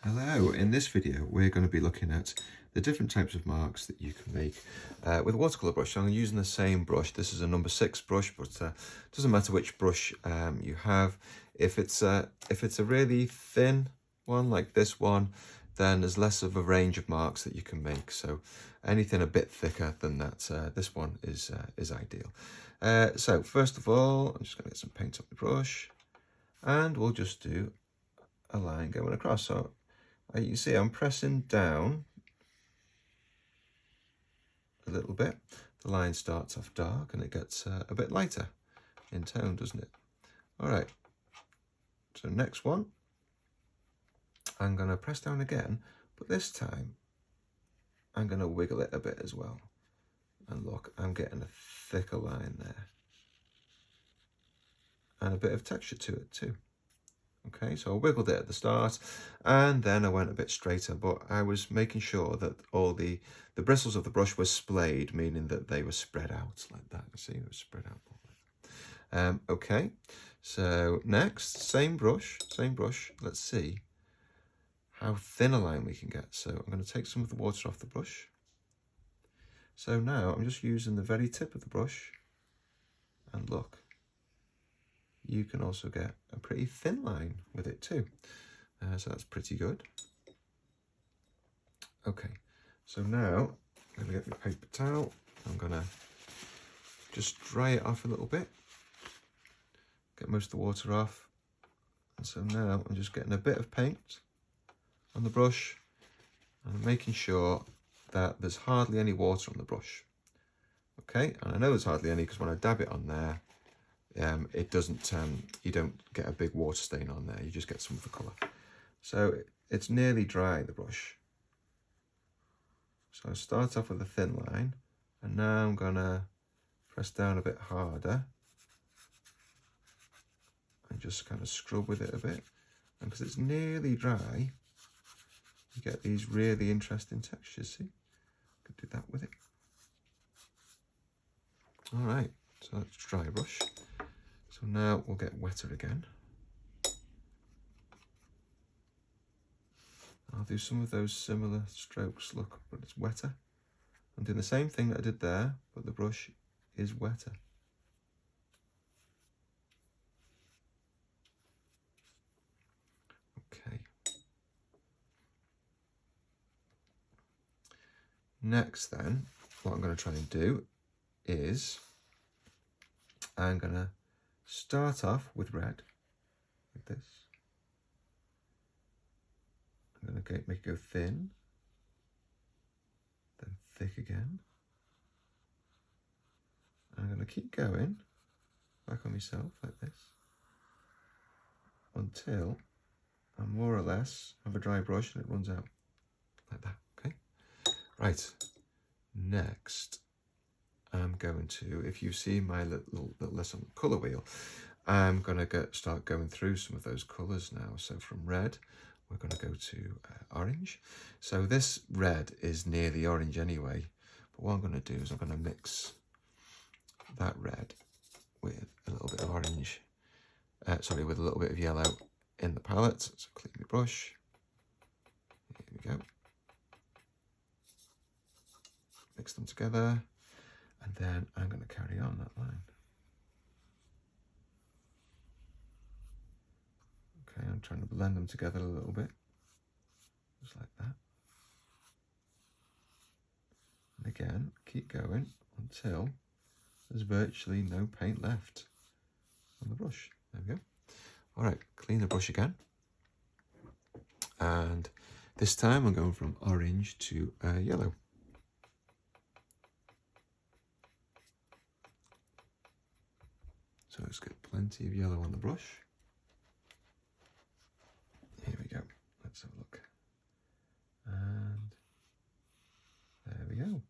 Hello, in this video we're going to be looking at the different types of marks that you can make with a watercolour brush. I'm using the same brush. This is a number 6 brush, but it doesn't matter which brush you have. If it's a really thin one like this one, then there's less of a range of marks that you can make. So anything a bit thicker than that, this one is ideal. So first of all, I'm just going to get some paint on the brush, and we'll just do a line going across. So you can see I'm pressing down a little bit. The line starts off dark and it gets a bit lighter in tone, doesn't it? All right, so next one, I'm going to press down again, but this time I'm going to wiggle it a bit as well. And look, I'm getting a thicker line there. And a bit of texture to it too. Okay, so I wiggled it at the start and then I went a bit straighter, but I was making sure that all the bristles of the brush were splayed, meaning that they were spread out like that. You see, it was spread out. Okay, so next, same brush. Let's see how thin a line we can get. So I'm going to take some of the water off the brush. So now I'm just using the very tip of the brush, and look, you can also get a pretty thin line with it too. So that's pretty good. Okay, so now I'm going to get my paper towel. I'm going to just dry it off a little bit, get most of the water off. And so now I'm just getting a bit of paint on the brush and I'm making sure that there's hardly any water on the brush. Okay, and I know there's hardly any because when I dab it on there, it doesn't, you don't get a big water stain on there, you just get some of the colour. So it's nearly dry, the brush. So I start off with a thin line, and now I'm gonna press down a bit harder and just kind of scrub with it a bit. And because it's nearly dry, you get these really interesting textures, see? Could do that with it. All right, so that's dry brush. So now we'll get wetter again. I'll do some of those similar strokes, look, but it's wetter. I'm doing the same thing that I did there, but the brush is wetter. Okay. Next then, what I'm going to try and do is I'm going to start off with red, like this. I'm going to make it go thin, then thick again. I'm going to keep going back on myself like this until I more or less have a dry brush and it runs out like that. Okay, right. Next, I'm going to, if you see my little lesson colour wheel, I'm going to start going through some of those colours now. So from red, we're going to go to orange. So this red is nearly orange anyway, but what I'm going to do is I'm going to mix that red with a little bit of orange, with a little bit of yellow in the palette. So clean my brush. Here we go. Mix them together, and then I'm going to carry on that line. Okay, I'm trying to blend them together a little bit, just like that. And again, keep going until there's virtually no paint left on the brush. There we go. All right, clean the brush again. And this time I'm going from orange to yellow. So let's get plenty of yellow on the brush. Here we go. Let's have a look. And there we go.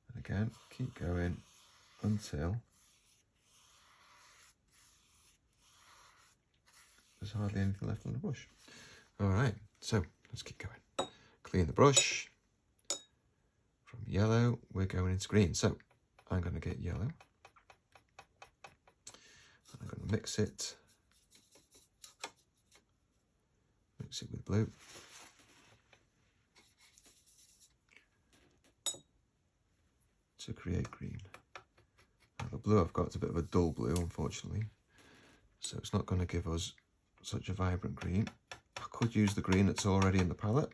And again, keep going until there's hardly anything left on the brush. All right, so let's keep going. Clean the brush. From yellow, we're going into green. So I'm going to get yellow. I'm going to mix it mix it with blue. To create green. Now the blue I've got is a bit of a dull blue, unfortunately, so it's not going to give us such a vibrant green. I could use the green that's already in the palette,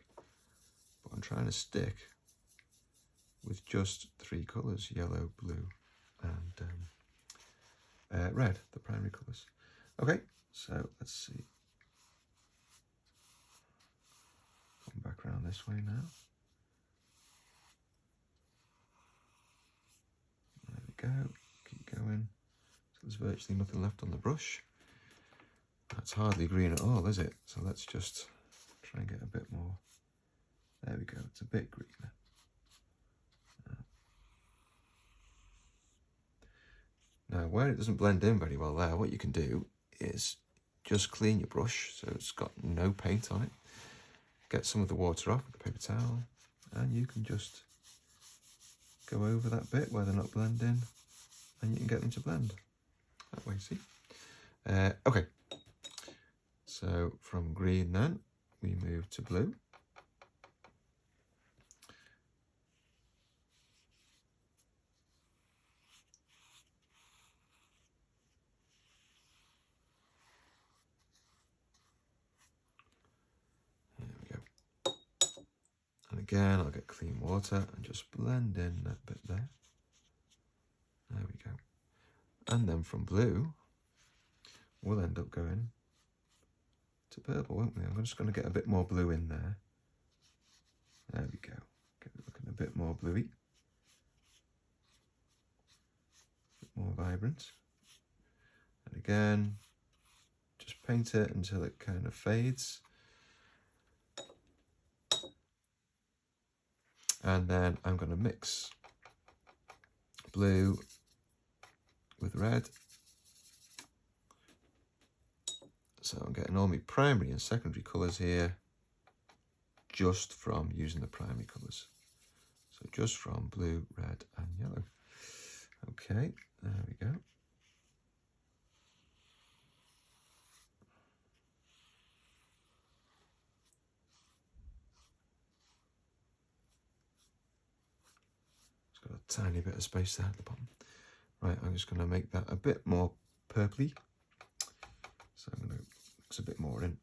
but I'm trying to stick with just 3 colours, yellow, blue and red, the primary colours. Okay, so let's see. Come back around this way now. There we go, keep going. So there's virtually nothing left on the brush. That's hardly green at all, is it? So let's just try and get a bit more. There we go, it's a bit greener. Now, where it doesn't blend in very well there, what you can do is just clean your brush so it's got no paint on it. Get some of the water off with a paper towel, and you can just go over that bit where they're not blending, and you can get them to blend. That way, see? Okay, so from green then, we move to blue. And again, I'll get clean water and just blend in that bit there. There we go. And then from blue, we'll end up going to purple, won't we? I'm just going to get a bit more blue in there. There we go. Get it looking a bit more bluey. A bit more vibrant. And again, just paint it until it kind of fades. And then I'm going to mix blue with red. So I'm getting all my primary and secondary colours here just from using the primary colours. So just from blue, red and yellow. Okay, there we go. Got a tiny bit of space there at the bottom. Right, I'm just going to make that a bit more purpley. So I'm going to mix a bit more in.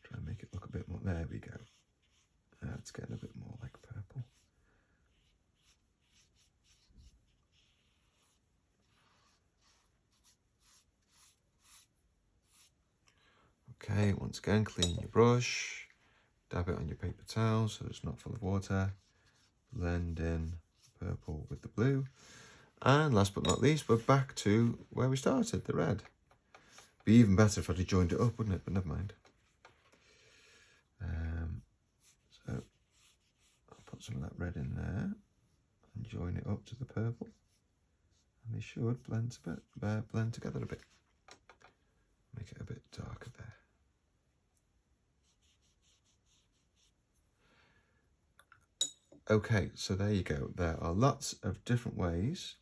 Try and make it look a bit more. There we go. It's getting a bit more like purple. Okay, once again, clean your brush. Dab it on your paper towel so it's not full of water. Blend in the purple with the blue. And last but not least, we're back to where we started, the red. Be even better if I'd have joined it up, wouldn't it? But never mind. So I'll put some of that red in there and join it up to the purple. And they should blend together a bit. Make it a bit darker there. Okay, so there you go. There are lots of different ways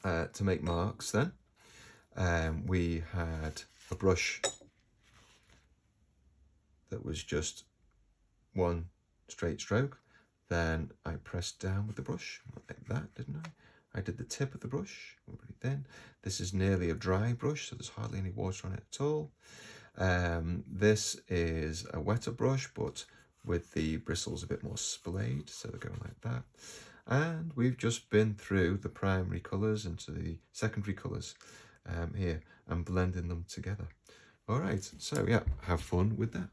to make marks then. We had a brush that was just one straight stroke. Then I pressed down with the brush, like that, didn't I? I did the tip of the brush, really thin. This is nearly a dry brush, so there's hardly any water on it at all. This is a wetter brush, but with the bristles a bit more splayed, so they're going like that. And we've just been through the primary colours into the secondary colours here and blending them together. All right, so yeah, have fun with that.